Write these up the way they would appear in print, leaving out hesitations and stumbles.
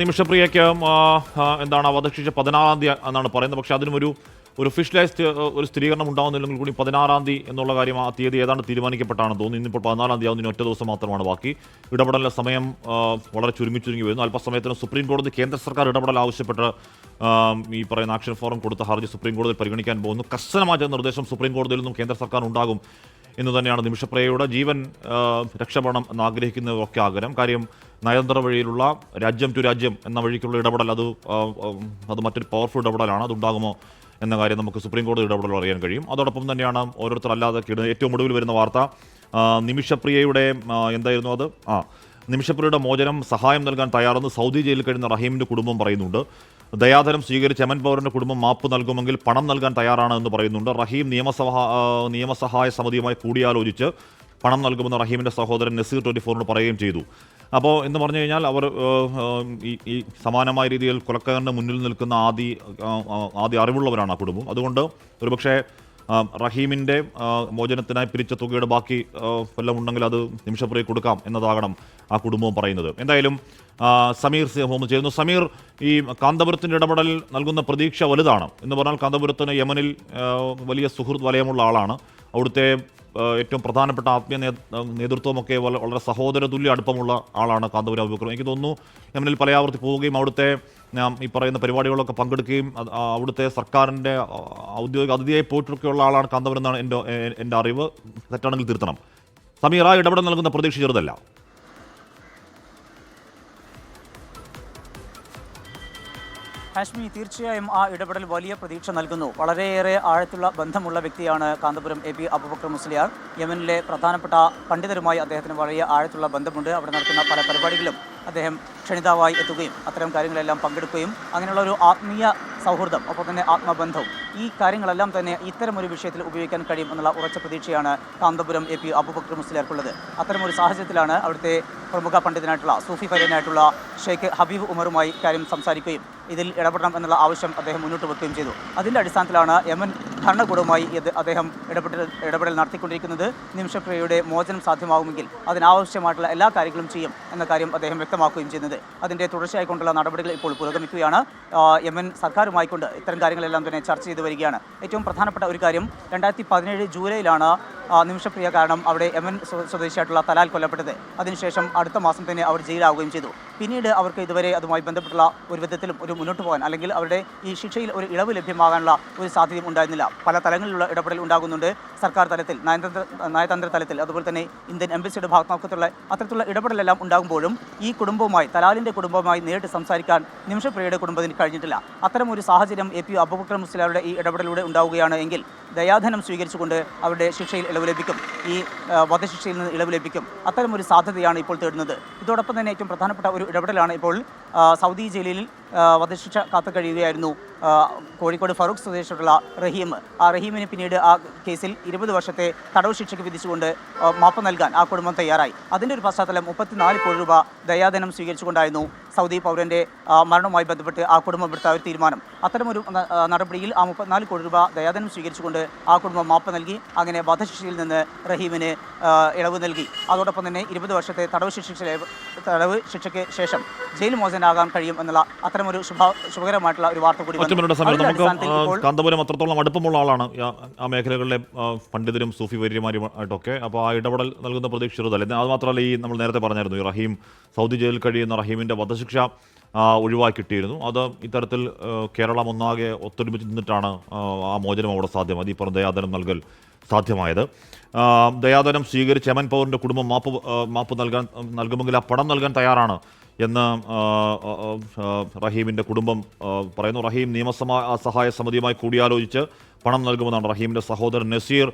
നിമിഷപ്രിയയ്ക്ക് എന്താണ് വധശിക്ഷ 16-ാം തീയതി എന്നാണ് പറയുന്നത്. പക്ഷേ അതിനും ഒരു ഫിഷ്ലൈസ്ഡ് ഒരു സ്ഥിരീകരണം ഉണ്ടാകുന്നില്ലെങ്കിൽ കൂടി 16-ാം തീയതി എന്നുള്ള കാര്യം ആ തീയതി ഏതാണ്ട് തീരുമാനിക്കപ്പെട്ടാണ് തോന്നുന്നു. ഇന്നിപ്പോൾ 14-ാം തീയതി ആവുന്നതിന് ഒറ്റ ദിവസം മാത്രമാണ് ബാക്കി. ഇടപെടലിൻ്റെ സമയം വളരെ ചുരുങ്ങി വരുന്നു. അല്പസമയത്തിന് സുപ്രീം കോടതി കേന്ദ്ര സർക്കാർ ഇടപെടൽ ആവശ്യപ്പെട്ട് ഈ പറയുന്ന ആക്ഷൻ ഫോറം കൊടുത്ത ഹർജി സുപ്രീം കോടതിയിൽ പരിഗണിക്കാൻ പോകുന്നു. കർശനമായ നിർദ്ദേശം സുപ്രീം കോടതിയിൽ നിന്നും കേന്ദ്ര സർക്കാർ ഉണ്ടാകും എന്ന് തന്നെയാണ് നിമിഷപ്രിയയുടെ ജീവൻ രക്ഷപ്പെടണം എന്നാഗ്രഹിക്കുന്നതൊക്കെ ആഗ്രഹം. കാര്യം നയതന്ത്ര വഴിയിലുള്ള രാജ്യം ടു രാജ്യം എന്ന വഴിക്കുള്ള ഇടപെടൽ അത് മറ്റൊരു പവർഫുൾ ഇടപെടലാണ്. അതുണ്ടാകുമോ എന്ന കാര്യം നമുക്ക് സുപ്രീം കോടതി ഇടപെടൽ അറിയാൻ കഴിയും. അതോടൊപ്പം തന്നെയാണ് ഓരോരുത്തർ അല്ലാതെ ഏറ്റവും ഒടുവിൽ വരുന്ന വാർത്ത നിമിഷപ്രിയയുടെ എന്തായിരുന്നു അത് നിമിഷപ്രിയയുടെ മോചനം സഹായം നൽകാൻ തയ്യാറെന്ന് സൗദി ജയിലിൽ കഴിയുന്ന റഹീമിൻ്റെ കുടുംബം പറയുന്നുണ്ട്. ദയാധനം സ്വീകരിച്ച് എമൻ പൗരൻ്റെ കുടുംബം മാപ്പ് നൽകുമെങ്കിൽ പണം നൽകാൻ തയ്യാറാണ് എന്ന് പറയുന്നുണ്ട്. റഹീം നിയമസഹായ സമിതിയുമായി കൂടിയാലോചിച്ച് പണം നൽകുമെന്ന് റഹീമിൻ്റെ സഹോദരൻ നസീർ 24 പറയുകയും ചെയ്തു. അപ്പോൾ എന്ന് പറഞ്ഞു കഴിഞ്ഞാൽ അവർ ഈ സമാനമായ രീതിയിൽ കൊലക്കാരൻ്റെ മുന്നിൽ നിൽക്കുന്ന ആദ്യ അറിവുള്ളവരാണ് ആ കുടുംബം. അതുകൊണ്ട് ഒരുപക്ഷെ റഹീമിൻ്റെ മോചനത്തിനായി പിരിച്ച തുകയുടെ ബാക്കി വല്ലതും ഉണ്ടെങ്കിൽ അത് നിമിഷപ്രിയ കൊടുക്കാം എന്നതാകണം ആ കുടുംബവും പറയുന്നത്. എന്തായാലും സമീർ മുഹമ്മദ് ചെയ്യുന്നു. സമീർ, ഈ കാന്തപുരത്തിൻ്റെ ഇടപെടൽ നൽകുന്ന പ്രതീക്ഷ വലുതാണ് എന്ന് പറഞ്ഞാൽ കാന്തപുരത്തിന് യമനിൽ വലിയ സുഹൃത്ത് വലയമുള്ള ആളാണ്. അവിടുത്തെ ഏറ്റവും പ്രധാനപ്പെട്ട ആത്മീയ നേതൃത്വമൊക്കെ വളരെ സഹോദര തുല്യ അടുപ്പമുള്ള ആളാണ് കാന്തപുരം അബൂബക്കർ. എനിക്ക് തോന്നുന്നു യമനിൽ പലയാവർത്തി പോവുകയും അവിടുത്തെ ഈ പറയുന്ന പരിപാടികളൊക്കെ പങ്കെടുക്കുകയും അവിടുത്തെ സർക്കാരിൻ്റെ ഔദ്യോഗിക അതിഥിയായി പോയിട്ടൊക്കെയുള്ള ആളാണ് കാന്തപുരം എന്നാണ് എൻ്റെ അറിവ്. തെറ്റാണെങ്കിൽ തിരുത്തണം. സമീർ, ആ ഇടപെടൽ നൽകുന്ന പ്രതീക്ഷ ചെറുതല്ല. ഹാഷ്മി, തീർച്ചയായും ആ ഇടപെടൽ വലിയ പ്രതീക്ഷ നൽകുന്നു. വളരെയേറെ ആഴത്തുള്ള ബന്ധമുള്ള വ്യക്തിയാണ് കാന്തപുരം AP അബൂബക്കർ മുസ്ലിയാർ. യമനിലെ പ്രധാനപ്പെട്ട പണ്ഡിതരുമായി അദ്ദേഹത്തിന് വലിയ ആഴത്തുള്ള ബന്ധമുണ്ട്. അവിടെ നടക്കുന്ന പല പരിപാടികളിലും അദ്ദേഹം ക്ഷണിതാവായി എത്തുകയും അത്തരം കാര്യങ്ങളെല്ലാം പങ്കെടുക്കുകയും അങ്ങനെയുള്ള ഒരു ആത്മീയ സൗഹൃദം, ഒപ്പം തന്നെ ആത്മബന്ധവും, ഈ കാര്യങ്ങളെല്ലാം തന്നെ ഇത്തരമൊരു വിഷയത്തിൽ ഉപയോഗിക്കാൻ കഴിയും എന്നുള്ള ഉറച്ച പ്രതീക്ഷയാണ് കാന്തപുരം AP അബൂബക്കർ മുസ്ലിയാർക്കുള്ളത്. അത്തരമൊരു സാഹചര്യത്തിലാണ് അവിടുത്തെ പ്രമുഖ പണ്ഡിതനായിട്ടുള്ള സൂഫി ഫരീനായിട്ടുള്ള ഷെയ്ഖ് ഹബീബ് ഉമറുമായി കാര്യം സംസാരിക്കുകയും ഇതിൽ ഇടപെടണം എന്നുള്ള ആവശ്യം അദ്ദേഹം മുന്നോട്ട് വെക്കുകയും ചെയ്തു. അതിൻ്റെ അടിസ്ഥാനത്തിലാണ് യമൻ ഭരണകൂടവുമായി അദ്ദേഹം ഇടപെടൽ നടത്തിക്കൊണ്ടിരിക്കുന്നത്. നിമിഷപ്രിയയുടെ മോചനം സാധ്യമാകുമെങ്കിൽ അതിനാവശ്യമായിട്ടുള്ള എല്ലാ കാര്യങ്ങളും ചെയ്യും എന്ന കാര്യം അദ്ദേഹം വ്യക്തമാക്കുകയും ചെയ്യുന്നത്. അതിൻ്റെ തുടർച്ചയായിക്കൊണ്ടുള്ള നടപടികൾ ഇപ്പോൾ പുരോഗമിക്കുകയാണ്. യമൻ സർക്കാരുമായിക്കൊണ്ട് ഇത്തരം കാര്യങ്ങളെല്ലാം തന്നെ ചർച്ച ചെയ്തു വരികയാണ്. ഏറ്റവും പ്രധാനപ്പെട്ട ഒരു കാര്യം, 2017 ജൂലൈയിലാണ് നിമിഷപ്രിയ കാരണം അവിടെ യമൻ സ്വദേശിയായിട്ടുള്ള തലാൽ കൊല്ലപ്പെട്ടത്. അതിനുശേഷം അടുത്ത മാസം തന്നെ അവർ ജയിലാവുകയും ചെയ്തു. പിന്നീട് അവർക്ക് ഇതുവരെ അതുമായി ബന്ധപ്പെട്ടുള്ള ഒരു വിധത്തിലും ഒരു മുന്നോട്ട് പോകാൻ, അല്ലെങ്കിൽ അവരുടെ ഈ ശിക്ഷയിൽ ഒരു ഇളവ് ലഭ്യമാകാനുള്ള ഒരു സാധ്യതയും ഉണ്ടായിരുന്നില്ല. പല തലങ്ങളിലുള്ള ഇടപെടൽ ഉണ്ടാകുന്നുണ്ട്. സർക്കാർ തലത്തിൽ, നയതന്ത്ര തലത്തിൽ, അതുപോലെ തന്നെ ഇന്ത്യൻ എംബസിയുടെ ഭാഗത്തുനിന്നുള്ള അത്തരത്തിലുള്ള ഇടപെടലെല്ലാം ഉണ്ടാകുമ്പോഴും ഈ കുടുംബവുമായി, തലാലിൻ്റെ കുടുംബവുമായി നേരിട്ട് സംസാരിക്കാൻ നിമിഷപ്രിയയുടെ കുടുംബത്തിന് കഴിഞ്ഞിട്ടില്ല. അത്തരമൊരു സാഹചര്യം AP അബൂബക്കർ മുസ്ലിയാരുടെ ഈ ഇടപെടലിലൂടെ ഉണ്ടാവുകയാണ് എങ്കിൽ ദയാധനം സ്വീകരിച്ചുകൊണ്ട് അവരുടെ ശിക്ഷയിൽ ഇളവ് ലഭിക്കും, ഈ വധശിക്ഷയിൽ നിന്ന് ഇളവ് ലഭിക്കും. അത്തരമൊരു സാധ്യതയാണ് ഇപ്പോൾ തേടുന്നത്. ഇതോടൊപ്പം തന്നെ ഏറ്റവും പ്രധാനപ്പെട്ട ഒരു ഇടപെടലാണ് ഇപ്പോൾ സൗദി ജയിലിൽ വധശിക്ഷ കാത്തു കഴിയുകയായിരുന്നു കോഴിക്കോട് ഫറൂഖ് സ്വദേശിയുള്ള റഹീം. ആ റഹീമിന് പിന്നീട് ആ കേസിൽ 20 വർഷത്തെ തടവ് ശിക്ഷയ്ക്ക് വിധിച്ചുകൊണ്ട് മാപ്പ് നൽകാൻ ആ കുടുംബം തയ്യാറായി. അതിൻ്റെ ഒരു പശ്ചാത്തലം 34 കോടി രൂപ ദയാധനം സ്വീകരിച്ചുകൊണ്ടായിരുന്നു സൗദി പൗരൻ്റെ മരണവുമായി ബന്ധപ്പെട്ട് ആ കുടുംബം എടുത്ത ഒരു തീരുമാനം. അത്തരമൊരു നടപടിയിൽ ആ 34 കോടി രൂപ ദയാധനം സ്വീകരിച്ചുകൊണ്ട് ആ കുടുംബം മാപ്പ് നൽകി. അങ്ങനെ വധശിക്ഷയിൽ നിന്ന് റഹീമിന് ഇളവ് നൽകി. അതോടൊപ്പം തന്നെ 20 വർഷത്തെ തടവ് ശിക്ഷയ്ക്ക് ശേഷം ജയിൽ മോചനാകാൻ കഴിയും എന്നുള്ള അത്തരമൊരു ശുഭകരമായിട്ടുള്ള ഒരു വാർത്ത കൂടി. നമുക്ക് കാന്തപുരം അത്രത്തോളം അടുപ്പമുള്ള ആളാണ് ആ മേഖലകളിലെ പണ്ഡിതരും സൂഫി വര്യമാരുമായിട്ടൊക്കെ. അപ്പോൾ ആ ഇടപെടൽ നൽകുന്ന പ്രതീക്ഷ ചെറുതല്ല. അത് മാത്രമല്ല, ഈ നമ്മൾ നേരത്തെ പറഞ്ഞായിരുന്നു, ഈ റഹീം സൗദി ജയിലിൽ കഴിയുന്ന റഹീമിൻ്റെ വധശിക്ഷ ഒഴിവാക്കിയിട്ടിരുന്നു. അത് ഇത്തരത്തിൽ കേരളം ഒന്നാകെ ഒത്തൊരുമിച്ച് നിന്നിട്ടാണ് ആ മോചനം അവിടെ സാധ്യമായത്, ഈ പറഞ്ഞ ദയാധനം നൽകൽ സാധ്യമായത്. ദയാധനം സ്വീകരിച്ച് യമൻ പൗരൻ്റെ കുടുംബം മാപ്പ് നൽകുമെങ്കിൽ ആ പണം നൽകാൻ തയ്യാറാണ് എന്ന് റഹീമിൻ്റെ കുടുംബം പറയുന്നു. റഹീം നിയമസഹായ സമിതിയുമായി കൂടിയാലോചിച്ച് പണം നൽകുമെന്നാണ് റഹീമിൻ്റെ സഹോദരൻ നസീർ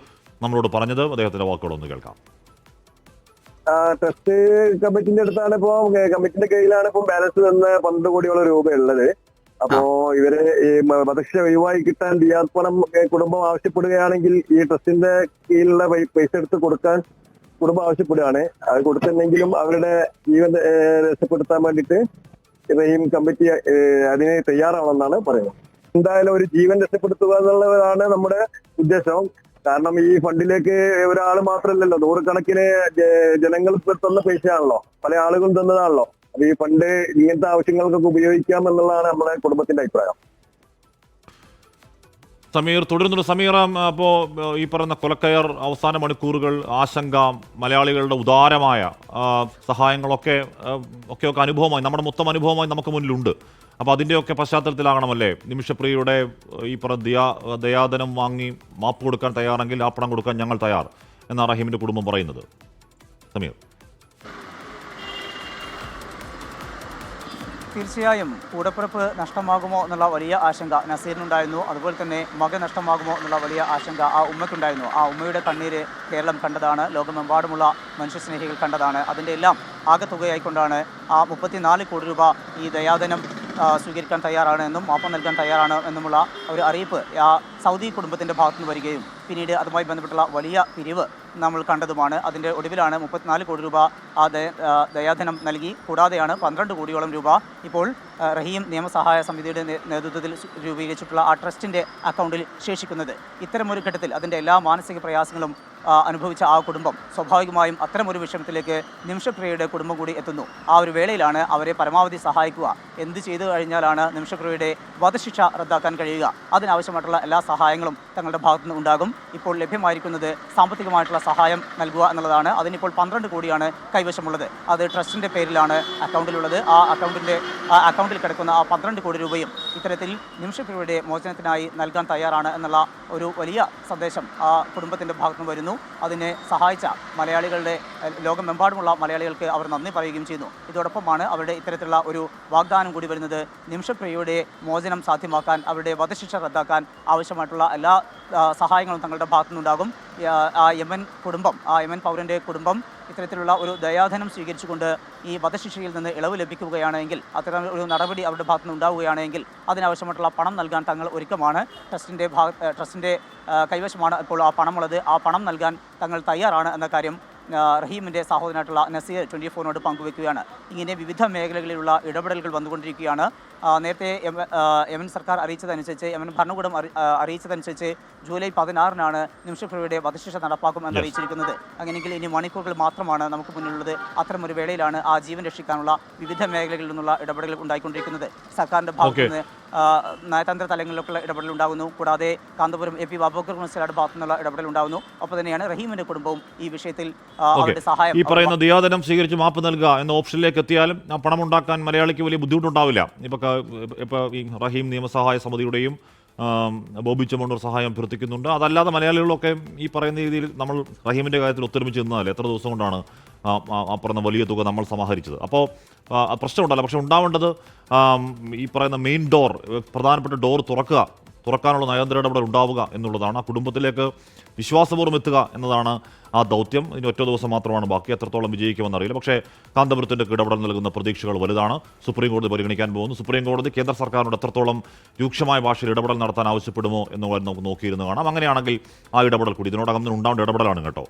നമ്മളോട് പറഞ്ഞത്. അദ്ദേഹത്തിൻ്റെ വാക്കുകളൊന്ന് കേൾക്കാം. ട്രസ്റ്റ് കമ്മിറ്റിന്റെ അടുത്താണ് ഇപ്പോ, കമ്മിറ്റിന്റെ കീഴിലാണ് ഇപ്പം ബാലൻസ് തന്ന 12 കോടിയോളം രൂപ ഉള്ളത്. അപ്പോ ഇവര് ഈ വധശിക്ഷ ഒഴിവായി കിട്ടാൻ ദിയാദ് പണം കുടുംബം ആവശ്യപ്പെടുകയാണെങ്കിൽ ഈ ട്രസ്റ്റിന്റെ കീഴിലുള്ള പൈസ എടുത്ത് കൊടുക്കാൻ കുടുംബം ആവശ്യപ്പെടുകയാണ്. അത് കൊടുത്തിട്ടുണ്ടെങ്കിലും അവരുടെ ജീവൻ രക്ഷപ്പെടുത്താൻ വേണ്ടിയിട്ട് റഹീം കമ്മിറ്റി അതിന് തയ്യാറാണെന്നാണ് പറയുന്നത്. എന്തായാലും ഒരു ജീവൻ രക്ഷപ്പെടുത്തുക എന്നുള്ളതാണ് നമ്മുടെ ഉദ്ദേശം. കാരണം ഈ ഫണ്ടിലേക്ക് ഒരാൾ മാത്രമല്ലല്ലോ, നൂറുകണക്കിന് ജനങ്ങൾ തന്ന പൈസയാണല്ലോ, പല ആളുകളും തന്നതാണല്ലോ. അപ്പൊ ഈ ഫണ്ട് ഇങ്ങനത്തെ ആവശ്യങ്ങൾക്കൊക്കെ ഉപയോഗിക്കാം എന്നുള്ളതാണ് നമ്മുടെ കുടുംബത്തിന്റെ അഭിപ്രായം. സമീർ തുടരുന്നുണ്ട്. സമീർ, അപ്പോൾ ഈ പറയുന്ന കൊലക്കയർ അവസാന മണിക്കൂറുകൾ, ആശങ്ക, മലയാളികളുടെ ഉദാരമായ സഹായങ്ങളൊക്കെ ഒക്കെ അനുഭവമായി, നമ്മുടെ മൊത്തം അനുഭവമായി നമുക്ക് മുന്നിലുണ്ട്. അപ്പോൾ അതിൻ്റെയൊക്കെ പശ്ചാത്തലത്തിലാകണമല്ലേ നിമിഷപ്രിയയുടെ ഈ പറഞ്ഞ ദയാദനം വാങ്ങി മാപ്പ് കൊടുക്കാൻ തയ്യാറെങ്കിൽ ആ പണം കൊടുക്കാൻ ഞങ്ങൾ തയ്യാർ എന്നാണ് റഹീമിൻ്റെ കുടുംബം പറയുന്നത്. സമീർ, തീർച്ചയായും കൂടപ്പിറപ്പ് നഷ്ടമാകുമോ എന്നുള്ള വലിയ ആശങ്ക നസീറിനുണ്ടായിരുന്നു. അതുപോലെ തന്നെ മകൻ നഷ്ടമാകുമോ എന്നുള്ള വലിയ ആശങ്ക ആ ഉമ്മയ്ക്കുണ്ടായിരുന്നു. ആ ഉമ്മയുടെ കണ്ണീര് കേരളം കണ്ടതാണ്, ലോകമെമ്പാടുമുള്ള മനുഷ്യസ്നേഹികൾ കണ്ടതാണ്. അതിൻ്റെ എല്ലാം ആകെ തുകയായിക്കൊണ്ടാണ് ആ 34 കോടി രൂപ ഈ ദയാദനം സ്വീകരിക്കാൻ തയ്യാറാണ് എന്നും മാപ്പ് നൽകാൻ തയ്യാറാണ് എന്നുമുള്ള ഒരു അറിയിപ്പ് ആ സൗദി കുടുംബത്തിൻ്റെ ഭാഗത്തുനിന്ന് വരികയും പിന്നീട് അതുമായി ബന്ധപ്പെട്ടുള്ള വലിയ പിരിവ് നമ്മൾ കണ്ടതുമാണ്. അതിൻ്റെ ഒടുവിലാണ് 34 കോടി രൂപ ആ ദയാധനം നൽകി. കൂടാതെയാണ് 12 കോടിയോളം രൂപ ഇപ്പോൾ റഹീം നിയമസഹായ സമിതിയുടെ നേതൃത്വത്തിൽ രൂപീകരിച്ചിട്ടുള്ള ആ ട്രസ്റ്റിൻ്റെ അക്കൗണ്ടിൽ ശേഷിക്കുന്നത്. ഇത്തരമൊരു ഘട്ടത്തിൽ അതിൻ്റെ എല്ലാ മാനസിക പ്രയാസങ്ങളും അനുഭവിച്ച ആ കുടുംബം സ്വാഭാവികമായും അത്തരമൊരു വിഷയത്തിലേക്ക് നിമിഷപ്രിയയുടെ കുടുംബം കൂടി എത്തുന്നു. ആ ഒരു വേളയിലാണ് അവരെ പരമാവധി സഹായിക്കുക. എന്ത് ചെയ്തു കഴിഞ്ഞാലാണ് നിമിഷപ്രിയയുടെ വധശിക്ഷ റദ്ദാക്കാൻ കഴിയുക, അതിനാവശ്യമായിട്ടുള്ള എല്ലാ സഹായങ്ങളും തങ്ങളുടെ ഭാഗത്തുനിന്ന് ഉണ്ടാകും. ഇപ്പോൾ ലഭ്യമായിരിക്കുന്നത് സാമ്പത്തികമായിട്ടുള്ള സഹായം നൽകുക എന്നുള്ളതാണ്. അതിനിപ്പോൾ 12 കോടിയാണ് കൈവശമുള്ളത്. അത് ട്രസ്റ്റിൻ്റെ പേരിലാണ് അക്കൗണ്ടിലുള്ളത്. ആ അക്കൗണ്ടിൽ കിടക്കുന്ന ആ 12 കോടി രൂപയും ഇത്തരത്തിൽ നിമിഷപ്രിയയുടെ മോചനത്തിനായി നൽകാൻ തയ്യാറാണ് എന്നുള്ള ഒരു വലിയ സന്ദേശം ആ കുടുംബത്തിൻ്റെ ഭാഗത്തുനിന്ന് വരുന്നു. അതിനെ സഹായിച്ച മലയാളികളുടെ ലോകമെമ്പാടുമുള്ള മലയാളികൾക്ക് അവർ നന്ദി പറയുകയും ചെയ്യുന്നു. ഇതോടൊപ്പമാണ് അവരുടെ ഇത്തരത്തിലുള്ള ഒരു വാഗ്ദാനം കൂടി വരുന്നത്. നിമിഷപ്രിയയുടെ മോചനം സാധ്യമാക്കാൻ, അവരുടെ വധശിക്ഷ റദ്ദാക്കാൻ ആവശ്യമായിട്ടുള്ള എല്ലാ സഹായങ്ങളും തങ്ങളുടെ ഭാഗത്തുനിന്നുണ്ടാകും. ആ യമൻ പൗരൻ്റെ കുടുംബം ഇത്തരത്തിലുള്ള ഒരു ദയാധനം സ്വീകരിച്ചുകൊണ്ട് ഈ വധശിക്ഷയിൽ നിന്ന് ഇളവ് ലഭിക്കുകയാണെങ്കിൽ, അത്തരം ഒരു നടപടി അവരുടെ ഭാഗത്തുനിന്ന് ഉണ്ടാവുകയാണെങ്കിൽ അതിനാവശ്യമായിട്ടുള്ള പണം നൽകാൻ തങ്ങൾ ഒരുക്കമാണ്. ട്രസ്റ്റിൻ്റെ കൈവശമാണ് ഇപ്പോൾ ആ പണമുള്ളത്. ആ പണം നൽകാൻ തങ്ങൾ തയ്യാറാണ് എന്ന കാര്യം റഹീമിൻ്റെ സഹോദരനായിട്ടുള്ള നസീർ 24നോട് പങ്കുവയ്ക്കുകയാണ്. ഇങ്ങനെ വിവിധ മേഖലകളിലുള്ള ഇടപെടലുകൾ വന്നുകൊണ്ടിരിക്കുകയാണ്. നേരത്തെ യമൻ സർക്കാർ അറിയിച്ചതനുസരിച്ച്, യമൻ ഭരണകൂടം അറിയിച്ചതനുസരിച്ച് ജൂലൈ 16-നാണ് നിമിഷപ്രിയയുടെ വധശിക്ഷ നടപ്പാക്കും എന്നറിയിച്ചിരിക്കുന്നത്. അങ്ങനെയെങ്കിൽ ഇനി മണിക്കൂറുകൾ മാത്രമാണ് നമുക്ക് മുന്നിലുള്ളത്. അത്തരമൊരു വേളയിലാണ് ആ ജീവൻ രക്ഷിക്കാനുള്ള വിവിധ മേഖലകളിൽ നിന്നുള്ള ഇടപെടലുകൾ ഉണ്ടായിക്കൊണ്ടിരിക്കുന്നത്. സർക്കാരിൻ്റെ ഭാഗത്ത് നിന്ന് നയതന്ത്ര തലങ്ങളിലൊക്കെയുള്ള ഇടപെടൽ ഉണ്ടാകുന്നു. കൂടാതെ കാന്തപുരം AP അബൂബക്കർ മുസ്ലിയാരുടെ ഭാഗത്തു നിന്നുള്ള ഇടപെടൽ ഉണ്ടാകുന്നു. ഒപ്പം തന്നെയാണ് റഹീമിൻ്റെ കുടുംബവും ഈ വിഷയത്തിൽ അവരുടെ സഹായം, ഈ പറയുന്ന ദയാദനം സ്വീകരിച്ച് മാപ്പ് നൽകുക എന്ന ഓപ്ഷനിലേക്ക് എത്തിയാലും ആ പണം ഉണ്ടാക്കാൻ മലയാളിക്ക് വലിയ ബുദ്ധിമുട്ടുണ്ടാവില്ല. ഇപ്പോൾ ഈ റഹീം നിയമസഹായ സമിതിയുടെയും ബോബി ചെമ്മണ്ണൂർ സഹായം അഭ്യർത്ഥിക്കുന്നുണ്ട്. അതല്ലാതെ മലയാളികളൊക്കെ ഈ പറയുന്ന രീതിയിൽ നമ്മൾ റഹീമിൻ്റെ കാര്യത്തിൽ ഒത്തൊരുമിച്ച് നിന്നാൽ എത്ര ദിവസം കൊണ്ടാണ് ആ പറയുന്ന വലിയ തുക നമ്മൾ സമാഹരിച്ചത്. അപ്പോൾ പ്രശ്നമുണ്ടല്ലോ. പക്ഷെ ഉണ്ടാവേണ്ടത് ഈ പറയുന്ന മെയിൻ ഡോർ, പ്രധാനപ്പെട്ട ഡോർ തുറക്കാനുള്ള നയതന്ത്ര ഇടപെടൽ ഉണ്ടാവുക എന്നുള്ളതാണ്. ആ കുടുംബത്തിലേക്ക് വിശ്വാസപൂർവ്വം എത്തുക എന്നതാണ് ആ ദൗത്യം. ഇനി ഒറ്റ ദിവസം മാത്രമാണ് ബാക്കി. എത്രത്തോളം വിജയിക്കുമെന്നറിയില്ല. പക്ഷേ കാന്തപുരത്തിൻ്റെ ഇടപെടൽ നൽകുന്ന പ്രതീക്ഷകൾ വലുതാണ്. സുപ്രീം കോടതി പരിഗണിക്കാൻ പോകുന്നു. സുപ്രീം കോടതി കേന്ദ്ര സർക്കാരിനോട് എത്രത്തോളം രൂക്ഷമായ ഭാഷയിൽ ഇടപെടൽ നടത്താൻ ആവശ്യപ്പെടുമോ എന്നുള്ളത് നമുക്ക് നോക്കിയിരുന്ന് കാണാം. അങ്ങനെയാണെങ്കിൽ ആ ഇടപെടൽ കൂടി ഇതിനോടകം ഉണ്ടാവേണ്ട ഇടപെടലാണ് കേട്ടോ.